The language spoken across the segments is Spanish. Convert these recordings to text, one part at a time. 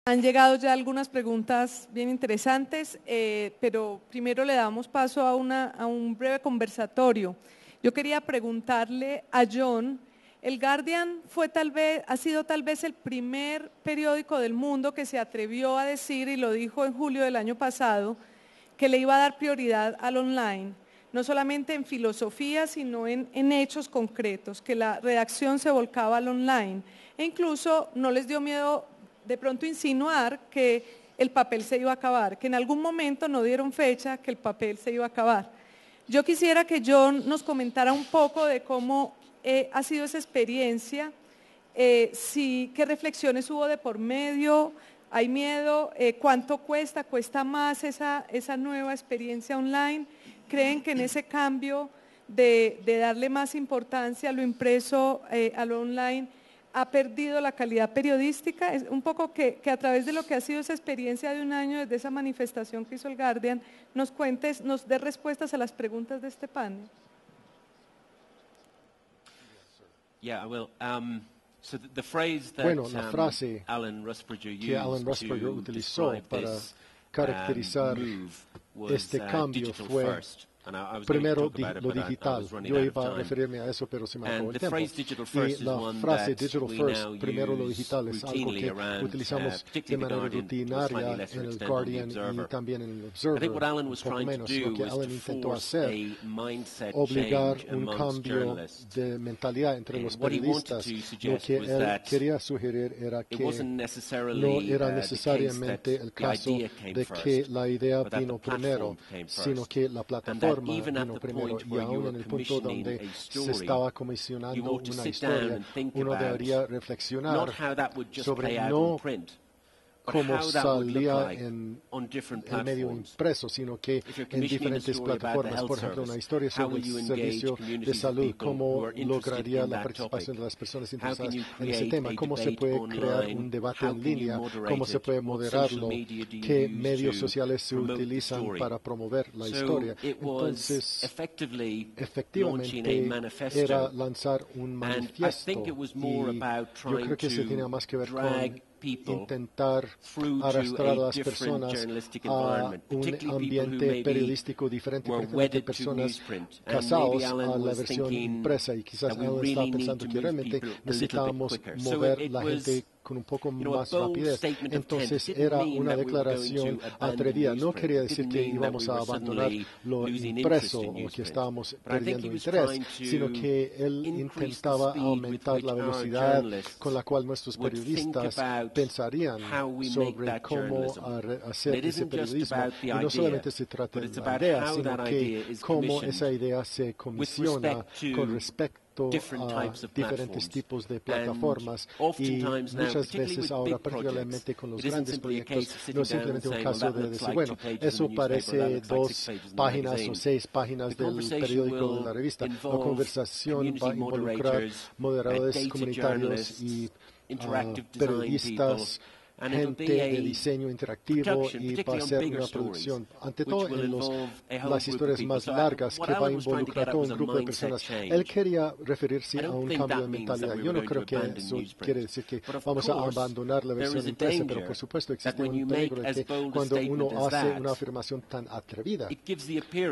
Han llegado ya algunas preguntas bien interesantes, pero primero le damos paso a un breve conversatorio. Yo quería preguntarle a John, el Guardian ha sido tal vez el primer periódico del mundo que se atrevió a decir, y lo dijo en julio del año pasado, que le iba a dar prioridad al online, no solamente en filosofía, sino en hechos concretos, que la redacción se volcaba al online, e incluso no les dio miedo de pronto insinuar que el papel se iba a acabar, que en algún momento no dieron fecha que el papel se iba a acabar. Yo quisiera que John nos comentara un poco de cómo ha sido esa experiencia, qué reflexiones hubo de por medio, hay miedo, cuánto cuesta más esa nueva experiencia online. ¿Creen que en ese cambio de darle más importancia a lo impreso, a lo online, ha perdido la calidad periodística? Es un poco que a través de lo que ha sido esa experiencia de un año, desde esa manifestación que hizo el Guardian, nos cuentes, nos dé respuestas a las preguntas de este panel. Bueno, la frase que Alan Rusbridger utilizó para caracterizar este cambio fue primero lo digital. Yo iba a referirme a eso, pero se me acabó el tiempo. Y la frase digital first, primero lo digital, es algo que utilizamos de manera rutinaria en el Guardian y también en el Observer, un poco menos. Lo que Alan intentó hacer, obligar un cambio de mentalidad entre los periodistas. Lo que él quería sugerir era que no era necesariamente el caso de que la idea vino primero, sino que la plataforma vino primero, y aún en el punto donde se estaba comisionando una historia, uno debería reflexionar sobre no cómo salía en el medio impreso, sino que en diferentes plataformas. Por ejemplo, una historia sobre el servicio de salud, cómo lograría la participación de las personas interesadas en ese tema, cómo se puede crear un debate en línea, cómo se puede moderarlo, qué medios sociales se utilizan para promover la historia. Entonces, efectivamente, era lanzar un manifiesto, y yo creo que se tenía más que ver con intentar arrastrar a las personas a un ambiente periodístico diferente, de personas casados a la versión impresa, y quizás él estaba pensando que realmente necesitábamos mover la gente con un poco más rapidez. Entonces era una declaración atrevida. No quería decir que íbamos a abandonar lo impreso o que estábamos perdiendo interés, sino que él intentaba aumentar la velocidad con la cual nuestros periodistas pensarían sobre cómo hacer ese periodismo. Y no solamente se trata de la idea, sino que cómo esa idea se comisiona con respecto a diferentes tipos de plataformas, y muchas veces ahora, particularmente con los grandes proyectos, no es simplemente un caso de decir, bueno, eso parece 2 páginas o 6 páginas del periódico o de la revista. La conversación va a involucrar moderadores comunitarios y periodistas, gente de diseño interactivo, y va a ser una producción, ante todo en las historias más largas, que va a involucrar a todo un grupo de personas. Él quería referirse a un cambio de mentalidad. Yo no creo que eso quiere decir que vamos a abandonar la versión impresa, pero por supuesto existe un peligro de que cuando uno hace una afirmación tan atrevida,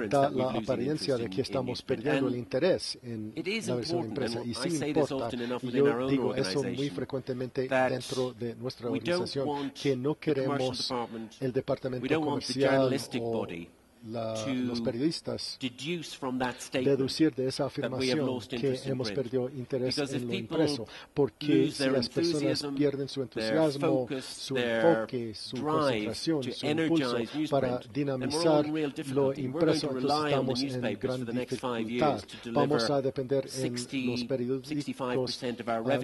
da la apariencia de que estamos perdiendo el interés en la versión impresa, y sí importa, y yo digo eso muy frecuentemente dentro de nuestra organización, que no queremos el departamento comercial o los periodistas deducir de esa afirmación que hemos perdido interés en lo impreso, porque si las personas pierden su entusiasmo, su enfoque, su concentración, su impulso para dinamizar lo impreso, entonces estamos en gran dificultad. Vamos a depender en los periódicos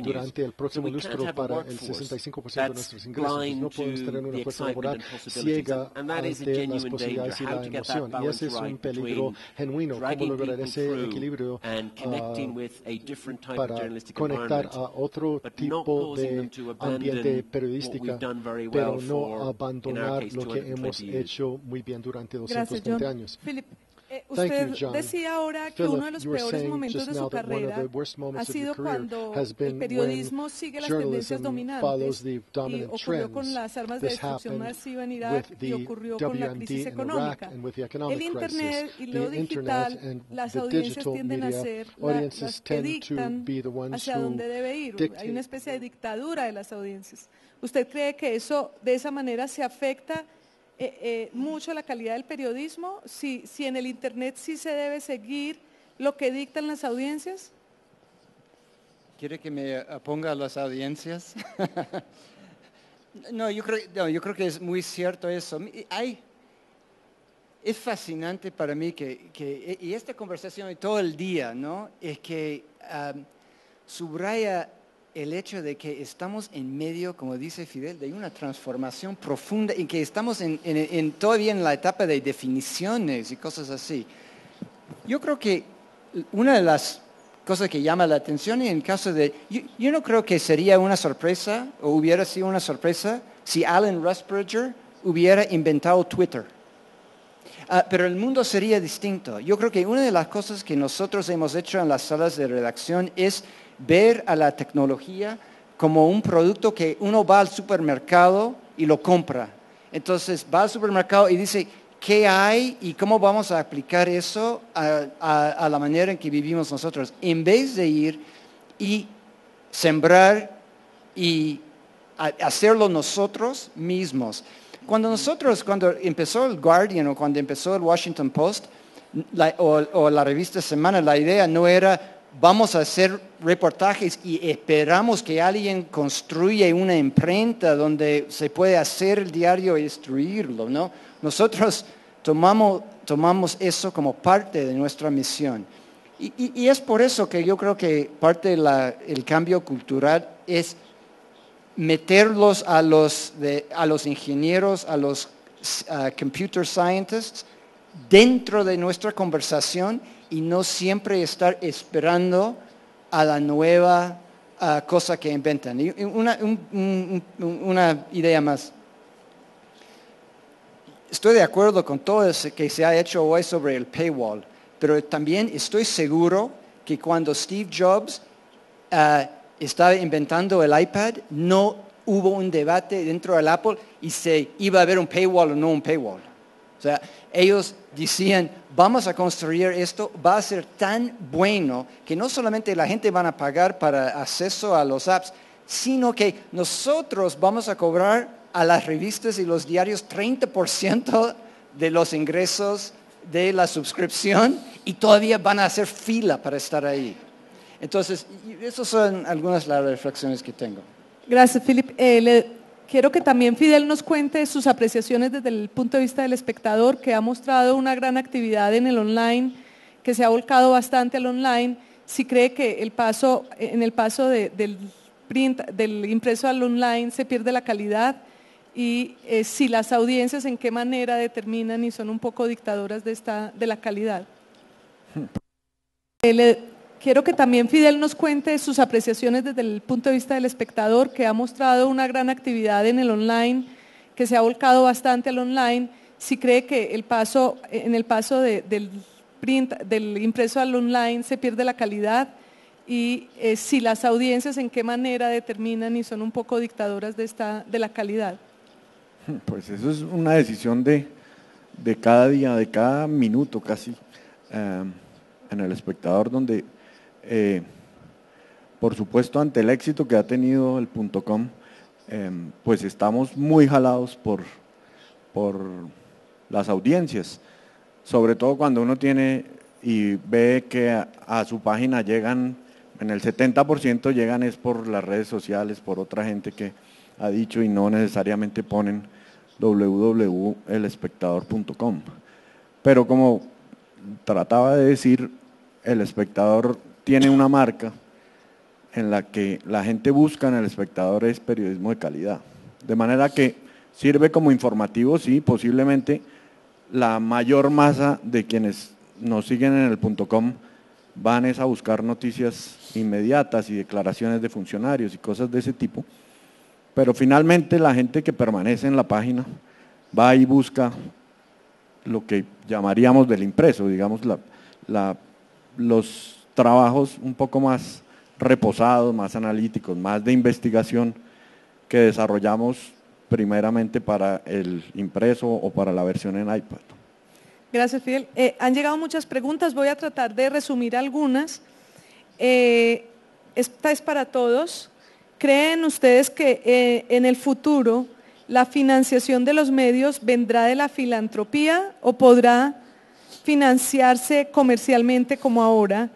durante el próximo lustro para el 65% de nuestros ingresos. No podemos tener una fuerza laboral ciega ante las posibilidades y la emoción. Y ese es un peligro genuino. ¿Cómo lograr ese equilibrio para conectar a otro tipo de ambiente periodístico, pero no abandonar lo que hemos hecho muy bien durante 220 años? Philip, Usted decía ahora que uno de los peores momentos de su carrera ha sido cuando el periodismo sigue las tendencias dominantes y ocurrió con las armas de destrucción masiva en Irak y ocurrió con la crisis económica. El Internet y lo digital, las audiencias tienden a ser las que dictan hacia dónde debe ir. Hay una especie de dictadura de las audiencias. ¿Usted cree que eso de esa manera se afecta mucho la calidad del periodismo? Si en el Internet sí se debe seguir lo que dictan las audiencias. ¿Quiere que me ponga a las audiencias? No, yo creo que es muy cierto eso. Es fascinante para mí y esta conversación todo el día, ¿no? Es que subraya el hecho de que estamos en medio, como dice Fidel, de una transformación profunda y que estamos todavía en la etapa de definiciones y cosas así. Yo creo que una de las cosas que llama la atención en caso de... Yo no creo que sería una sorpresa o hubiera sido una sorpresa si Alan Rusbridger hubiera inventado Twitter. Pero el mundo sería distinto. Yo creo que una de las cosas que nosotros hemos hecho en las salas de redacción es ver a la tecnología como un producto que uno va al supermercado y lo compra. Entonces va al supermercado y dice, ¿qué hay y cómo vamos a aplicar eso a la manera en que vivimos nosotros? En vez de ir y sembrar y hacerlo nosotros mismos. Cuando empezó el Guardian o cuando empezó el Washington Post o la revista Semana, la idea no era vamos a hacer reportajes y esperamos que alguien construya una imprenta donde se puede hacer el diario y destruirlo, ¿no? Nosotros tomamos eso como parte de nuestra misión. Y es por eso que yo creo que parte del cambio cultural es meterlos a los ingenieros, a los computer scientists dentro de nuestra conversación y no siempre estar esperando a la nueva cosa que inventan. Y una idea más. Estoy de acuerdo con todo eso que se ha hecho hoy sobre el paywall, pero también estoy seguro que cuando Steve Jobs estaba inventando el iPad, no hubo un debate dentro del Apple y se iba a haber un paywall o no un paywall. O sea, ellos decían, vamos a construir esto, va a ser tan bueno que no solamente la gente van a pagar para acceso a los apps, sino que nosotros vamos a cobrar a las revistas y los diarios 30% de los ingresos de la suscripción y todavía van a hacer fila para estar ahí. Entonces, esas son algunas de las reflexiones que tengo. Gracias, Philip. Quiero que también Fidel nos cuente sus apreciaciones desde el punto de vista del espectador, que ha mostrado una gran actividad en el online, que se ha volcado bastante al online. Si cree que en el paso del print, del impreso al online, se pierde la calidad y si las audiencias en qué manera determinan y son un poco dictadoras de la calidad. Quiero que también Fidel nos cuente sus apreciaciones desde el punto de vista del espectador, que ha mostrado una gran actividad en el online, que se ha volcado bastante al online. Si cree que en el paso del print, del impreso al online, se pierde la calidad y si las audiencias en qué manera determinan y son un poco dictadoras de la calidad. Pues eso es una decisión de cada día, de cada minuto casi, en el espectador, donde por supuesto ante el éxito que ha tenido el .com, pues estamos muy jalados por las audiencias, sobre todo cuando uno tiene y ve que a su página llegan, en el 70% llegan es por las redes sociales, por otra gente que ha dicho y no necesariamente ponen www.elespectador.com. Pero como trataba de decir, el espectador tiene una marca en la que la gente busca en el espectador es periodismo de calidad. De manera que sirve como informativo, sí, posiblemente la mayor masa de quienes nos siguen en el .com van a buscar noticias inmediatas y declaraciones de funcionarios y cosas de ese tipo, pero finalmente la gente que permanece en la página va y busca lo que llamaríamos del impreso, digamos, los trabajos un poco más reposados, más analíticos, más de investigación que desarrollamos primeramente para el impreso o para la versión en iPad. Gracias, Fidel. Han llegado muchas preguntas, voy a tratar de resumir algunas. Esta es para todos. ¿Creen ustedes que en el futuro la financiación de los medios vendrá de la filantropía o podrá financiarse comercialmente como ahora?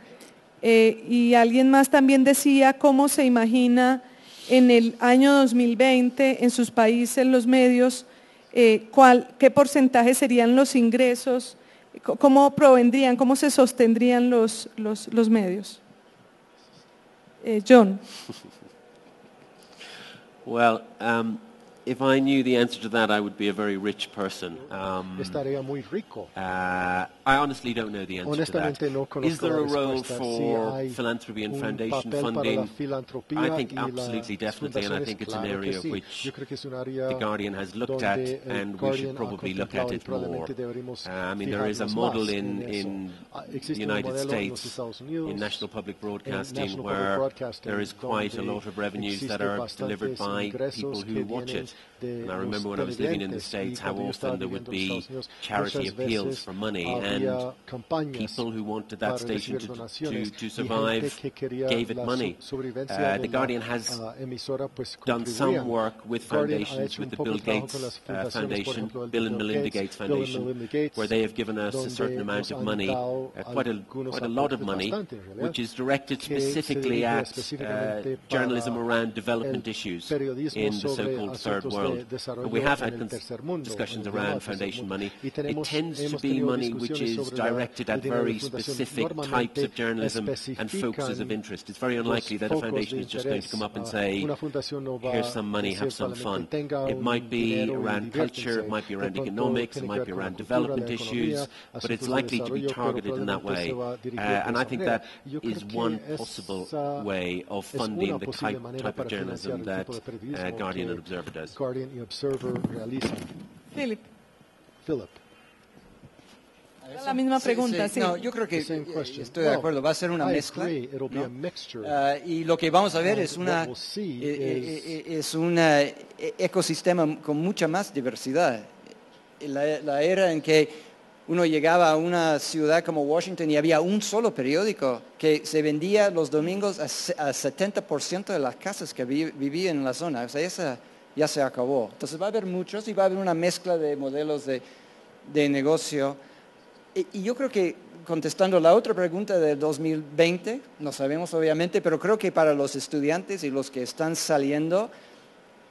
Y alguien más también decía cómo se imagina en el año 2020 en sus países los medios, qué porcentaje serían los ingresos, cómo provendrían, cómo se sostendrían los medios. John. Well, if I knew the answer to that, I would be a very rich person. Estaría muy rico. I honestly don't know the answer to that. No Is there a role for si philanthropy and foundation funding? I think absolutely, definitely, and I think it's an area which The Guardian has looked at, and we should probably look at it more. I mean, there is a model in the United States, in national public broadcasting, where there is quite a lot of revenues that are delivered by people who watch it. And I remember when I was living in the States how often there would be charity appeals for money, and people who wanted that station to survive gave it money. The Guardian has done some work with foundations, with the Bill Gates Foundation, Bill and Melinda Gates Foundation, where they have given us a certain amount of money, quite a lot of money, which is directed specifically at journalism around development issues in the so-called third world. And we have had discussions around foundation money. It tends to be money which is directed at very specific types of journalism and focuses of interest. It's very unlikely that a foundation is just going to come up and say, here's some money, have some fun. It might be around culture, it might be around economics, it might be around development issues, but it's likely to be targeted in that way. And I think that is one possible way of funding the type of journalism that Guardian and Observer does. Guardian y Observer realizan. Philip. La misma pregunta, sí. No, yo creo que estoy de acuerdo, va a ser una mezcla, ¿no? Y lo que vamos a ver es un ecosistema con mucha más diversidad. La era en que uno llegaba a una ciudad como Washington y había un solo periódico que se vendía los domingos a 70% de las casas que vivían en la zona. O sea, esa ya se acabó. Entonces va a haber muchos y va a haber una mezcla de modelos de negocio. Y yo creo que, contestando la otra pregunta de 2020, no sabemos obviamente, pero creo que para los estudiantes y los que están saliendo,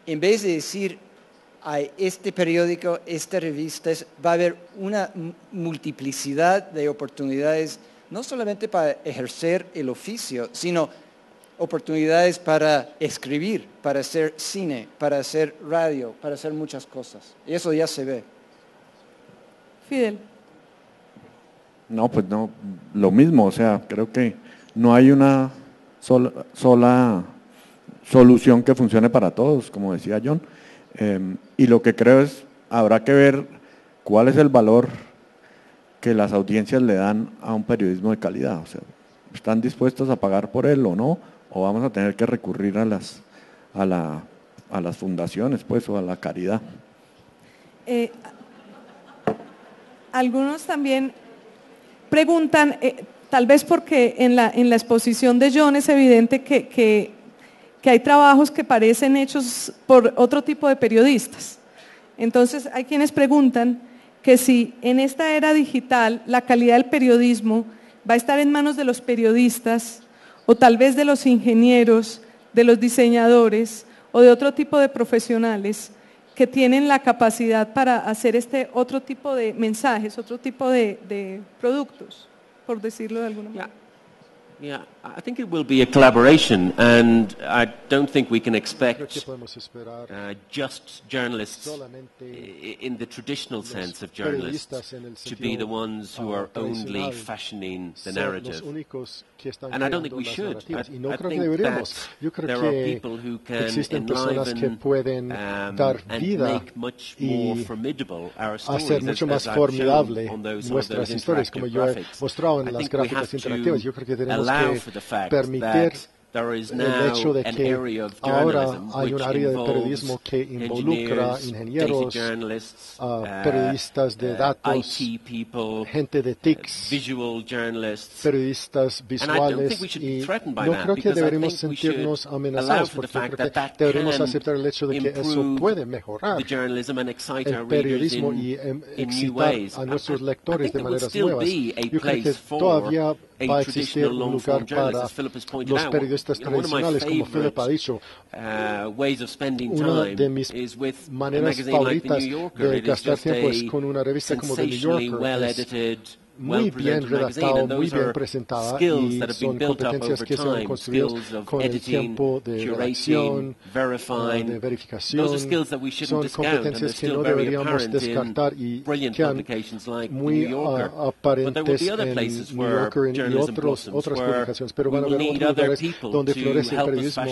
en vez de decir, hay este periódico, esta revista, va a haber una multiplicidad de oportunidades, no solamente para ejercer el oficio, sino oportunidades para escribir, para hacer cine, para hacer radio, para hacer muchas cosas. Y eso ya se ve. Fidel. No, pues no, lo mismo, o sea, creo que no hay una sola solución que funcione para todos, como decía John, y lo que creo es, habrá que ver cuál es el valor que las audiencias le dan a un periodismo de calidad, o sea, ¿están dispuestos a pagar por él o no? ¿O vamos a tener que recurrir a las fundaciones, pues, o a la caridad? Algunos también preguntan, tal vez porque en la exposición de John es evidente que hay trabajos que parecen hechos por otro tipo de periodistas. Entonces hay quienes preguntan que si en esta era digital la calidad del periodismo va a estar en manos de los periodistas o tal vez de los ingenieros, de los diseñadores o de otro tipo de profesionales que tienen la capacidad para hacer este otro tipo de mensajes, otro tipo de productos, por decirlo de alguna manera. Yeah. I think it will be a collaboration, and I don't think we can expect just journalists in the traditional sense of journalists to be the ones who are only fashioning the narrative. And I don't think we should. I think that there are people who can enliven and make much more formidable our stories, as I've shown on those interactive graphics. I think we have to allow for the fact that there is now an area of journalism which involves engineers, data journalists, periodistas de datos, IT people, gente de TICs, visual journalists, periodistas visuales, y no creo que deberíamos sentirnos amenazados, porque creo que deberíamos aceptar el hecho de que eso puede mejorar el periodismo y excitar a nuestros lectores de maneras nuevas. Yo creo que todavía va a existir un lugar para los periodistas tradicionales, como Philip ha dicho. Una de mis maneras favoritas de gastar tiempo es con una revista como The New Yorker. Muy bien redactada, muy bien presentada, y son competencias que se han construido con el tiempo de redacción, de verificación. Son competencias que no deberíamos descartar y que han muy aparentes en New Yorker y otras publicaciones, pero van a haber otros lugares donde florece el periodismo,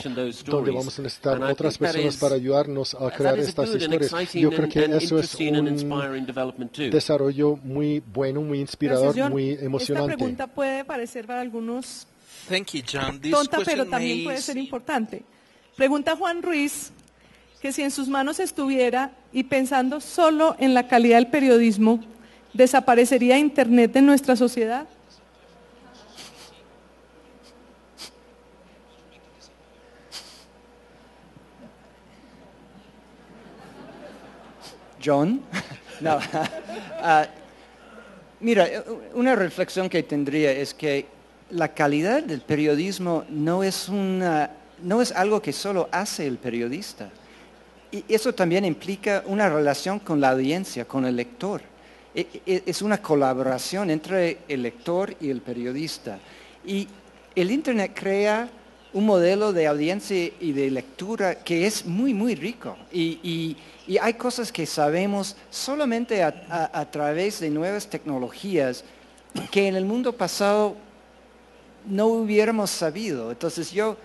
donde vamos a necesitar otras personas para ayudarnos a crear estas historias. Yo creo que eso es un desarrollo muy bueno, muy inspirador. Muy emocionante. Esta pregunta puede parecer para algunos tonta, pero también puede ser importante. Pregunta Juan Ruiz que si en sus manos estuviera, y pensando solo en la calidad del periodismo, ¿desaparecería Internet de nuestra sociedad? John? No. Mira, una reflexión que tendría es que la calidad del periodismo no es algo que solo hace el periodista. Y eso también implica una relación con la audiencia, con el lector. Es una colaboración entre el lector y el periodista. Y el Internet crea un modelo de audiencia y de lectura que es muy, muy rico. Y hay cosas que sabemos solamente a través de nuevas tecnologías que en el mundo pasado no hubiéramos sabido. Entonces yo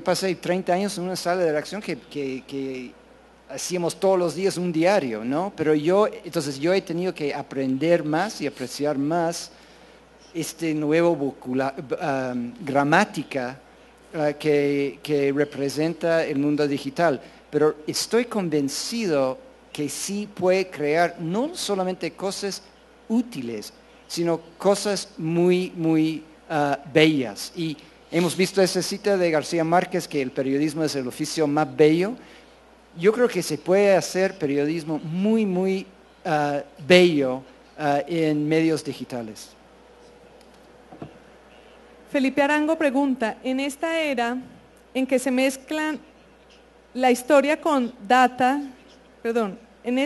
pasé 30 años en una sala de redacción que hacíamos todos los días un diario, ¿no? Pero entonces yo he tenido que aprender más y apreciar más este nuevo gramática que representa el mundo digital. Pero estoy convencido que sí puede crear no solamente cosas útiles, sino cosas muy, muy bellas. Y hemos visto esa cita de García Márquez, que el periodismo es el oficio más bello. Yo creo que se puede hacer periodismo muy, muy bello en medios digitales. Felipe Arango pregunta, en esta era en que se mezclan la historia con data, en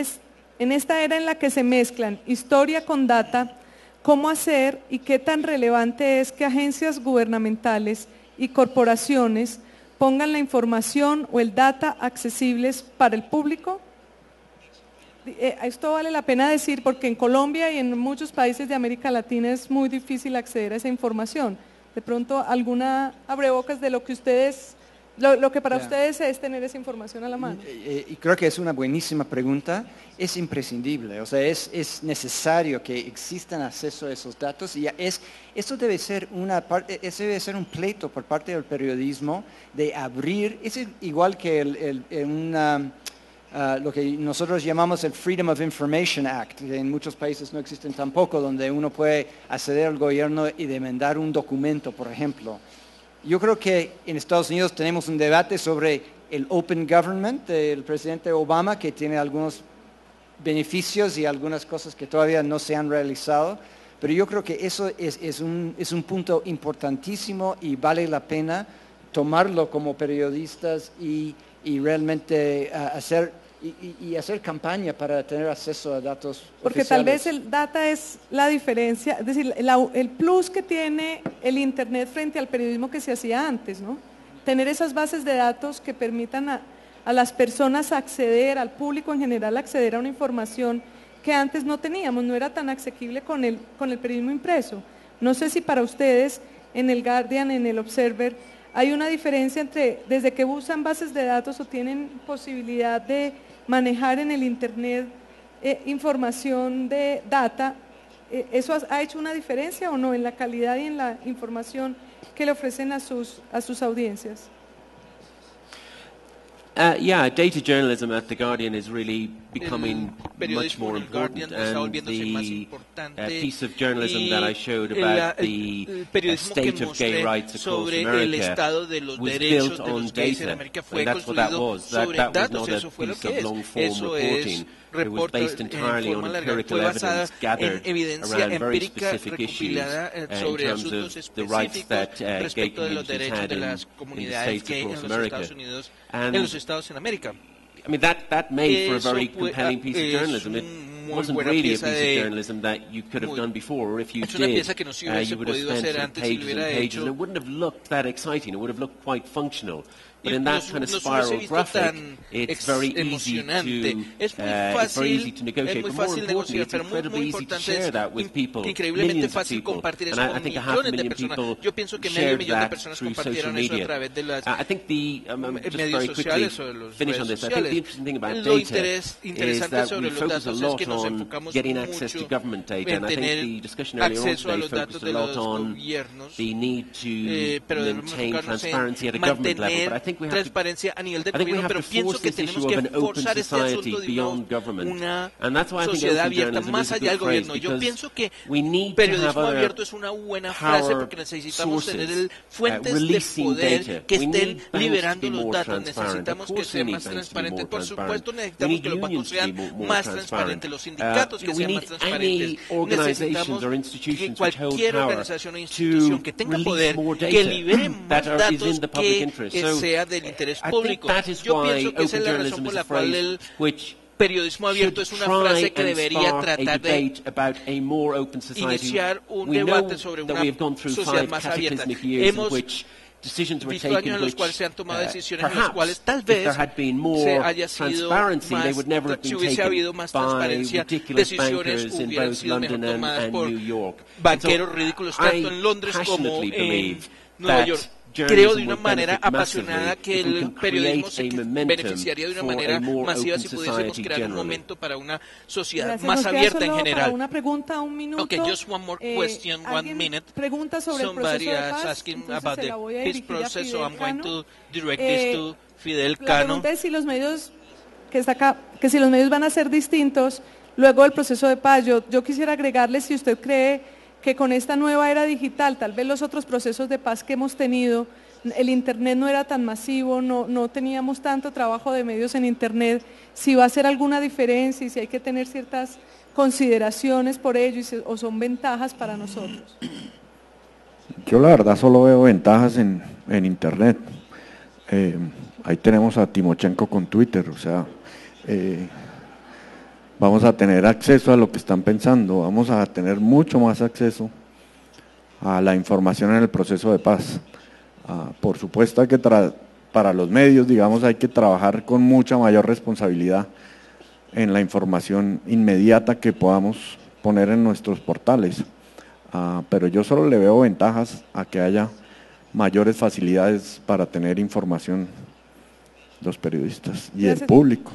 esta era en la que se mezclan historia con data, ¿cómo hacer y qué tan relevante es que agencias gubernamentales y corporaciones pongan la información o el data accesibles para el público? Esto vale la pena decir porque en Colombia y en muchos países de América Latina es muy difícil acceder a esa información. De pronto, alguna abrebocas de lo que ustedes, lo que para ustedes es tener esa información a la mano. Y creo que es una buenísima pregunta. Es imprescindible, o sea, es necesario que existan acceso a esos datos y eso debe ser ese debe ser un pleito por parte del periodismo de abrir, es igual que lo que nosotros llamamos el Freedom of Information Act, que en muchos países no existen tampoco, donde uno puede acceder al gobierno y demandar un documento, por ejemplo. Yo creo que en Estados Unidos tenemos un debate sobre el Open Government del presidente Obama, que tiene algunos beneficios y algunas cosas que todavía no se han realizado, pero yo creo que eso es un punto importantísimo y vale la pena tomarlo como periodistas y realmente hacer y hacer campaña para tener acceso a datos Porque oficiales. tal vez el data es la diferencia, es decir, el plus que tiene el Internet frente al periodismo que se hacía antes, ¿no? Tener esas bases de datos que permitan a las personas acceder, al público en general acceder a una información que antes no teníamos, no era tan asequible con el periodismo impreso. No sé si para ustedes en el Guardian, en el Observer, hay una diferencia entre desde que usan bases de datos o tienen posibilidad de manejar en el Internet información de data, ¿eso ha hecho una diferencia o no en la calidad y en la información que le ofrecen a sus audiencias? Yeah, data journalism at The Guardian is really becoming much more important, and the piece of journalism that I showed about the state of gay rights across America was built on data, and that's what that was. That was not a piece of long-form reporting. It was based entirely on empirical evidence gathered around very specific issues in terms of the rights that gay communities had in the states across America. And I mean, that made for a very compelling piece of journalism. It wasn't really a piece of journalism that you could have done before, or if you did, you would have spent pages and pages, and it wouldn't have looked that exciting. It would have looked quite functional. But in that kind of spiral graphic, it's very easy to negotiate. But more importantly, it's incredibly easy to share that with people, millions of people. And I think 500,000 people shared that through social media. I think just very quickly finish on this. I think the interesting thing about data is that we focus a lot on getting access to government data. And I think the discussion earlier on today focused a lot on the need to maintain transparency at a government level. But I think transparencia a nivel de gobierno, pero pienso que tenemos que forzar este asunto de una sociedad abierta más allá del gobierno. Yo pienso que periodismo abierto es una buena frase porque necesitamos tener fuentes de poder que estén liberando los datos. Necesitamos que sean más transparentes. Por supuesto, necesitamos que los bancos sean más transparentes, los sindicatos que sean más transparentes. Necesitamos que cualquier organización o institución que tenga poder, que libere más datos que sea del interés público. Yo pienso que esa es la razón por la cual el periodismo abierto es una frase que debería tratar de iniciar un debate sobre una sociedad más abierta. Hemos visto años en los cuales se han tomado decisiones en las cuales tal vez si hubiese habido más transparencia, decisiones hubieran sido mejor tomadas por banqueros ridículos tanto en Londres como en Nueva York. Creo de una manera apasionada que el periodismo se beneficiaría de una manera masiva si pudiésemos crear un momento para una sociedad más abierta en general. Una pregunta, un minuto. Okay, just one more question, 1 minute. Pregunta sobre Somebody el proceso de paz. Asking about the peace process, so I'm going to direct this to Fidel Cano. La pregunta es si los medios si los medios van a ser distintos luego del proceso de paz. Yo quisiera agregarle si usted cree que con esta nueva era digital, tal vez los otros procesos de paz que hemos tenido, el Internet no era tan masivo, no teníamos tanto trabajo de medios en Internet, si va a ser alguna diferencia y si hay que tener ciertas consideraciones por ello o son ventajas para nosotros. Yo la verdad solo veo ventajas en Internet. Ahí tenemos a Timochenko con Twitter, o sea, vamos a tener acceso a lo que están pensando, vamos a tener mucho más acceso a la información en el proceso de paz. Por supuesto hay que para los medios, digamos, hay que trabajar con mucha mayor responsabilidad en la información inmediata que podamos poner en nuestros portales, pero yo solo le veo ventajas a que haya mayores facilidades para tener información los periodistas y el público.